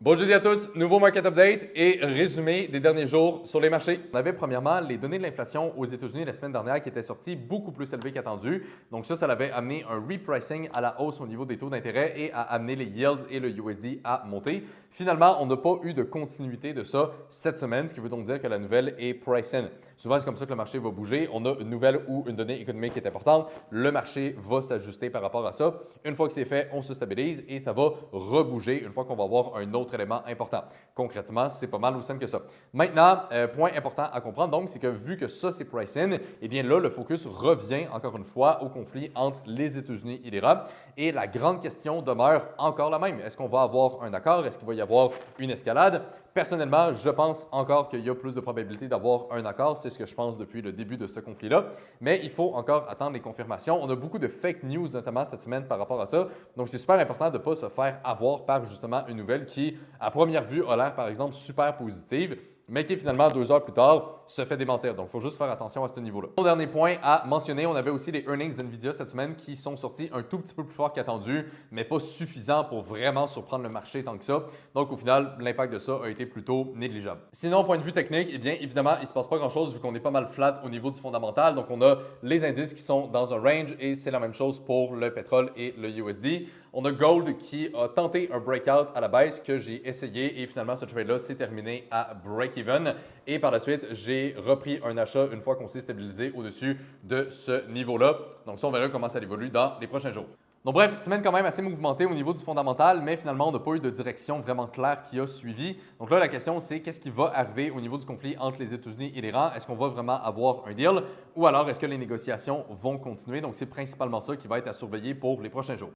Bon jeudi à tous, nouveau market update et résumé des derniers jours sur les marchés. On avait premièrement les données de l'inflation aux États-Unis la semaine dernière qui étaient sorties beaucoup plus élevées qu'attendu. Donc ça avait amené un repricing à la hausse au niveau des taux d'intérêt et a amené les yields et le USD à monter. Finalement, on n'a pas eu de continuité de ça cette semaine, ce qui veut donc dire que la nouvelle est price-in. Souvent, c'est comme ça que le marché va bouger. On a une nouvelle ou une donnée économique qui est importante. Le marché va s'ajuster par rapport à ça. Une fois que c'est fait, on se stabilise et ça va rebouger une fois qu'on va avoir un autre élément important. Concrètement, c'est pas mal aussi simple que ça. Maintenant, point important à comprendre donc, c'est que vu que ça c'est price-in, eh bien là, le focus revient encore une fois au conflit entre les États-Unis et l'Iran. Et la grande question demeure encore la même. Est-ce qu'on va avoir un accord? Est-ce qu'il va y avoir une escalade? Personnellement, je pense encore qu'il y a plus de probabilité d'avoir un accord. C'est ce que je pense depuis le début de ce conflit-là. Mais il faut encore attendre les confirmations. On a beaucoup de fake news, notamment cette semaine, par rapport à ça. Donc, c'est super important de ne pas se faire avoir par justement une nouvelle qui, à première vue, a l'air, par exemple, super positive, mais qui finalement, 2 heures plus tard, se fait démentir. Donc, il faut juste faire attention à ce niveau-là. Mon dernier point à mentionner, on avait aussi les earnings d'NVIDIA cette semaine qui sont sortis un tout petit peu plus fort qu'attendu, mais pas suffisant pour vraiment surprendre le marché tant que ça. Donc, au final, l'impact de ça a été plutôt négligeable. Sinon, point de vue technique, eh bien, évidemment, il ne se passe pas grand-chose vu qu'on est pas mal flat au niveau du fondamental. Donc, on a les indices qui sont dans un range et c'est la même chose pour le pétrole et le USD. On a Gold qui a tenté un breakout à la baisse que j'ai essayé et finalement, ce trade-là s'est terminé à break-even. Et par la suite, j'ai repris un achat une fois qu'on s'est stabilisé au-dessus de ce niveau-là. Donc ça, on verra comment ça évolue dans les prochains jours. Donc bref, semaine quand même assez mouvementée au niveau du fondamental, mais finalement, on n'a pas eu de direction vraiment claire qui a suivi. Donc là, la question, c'est qu'est-ce qui va arriver au niveau du conflit entre les États-Unis et l'Iran? Est-ce qu'on va vraiment avoir un deal ou alors est-ce que les négociations vont continuer? Donc c'est principalement ça qui va être à surveiller pour les prochains jours.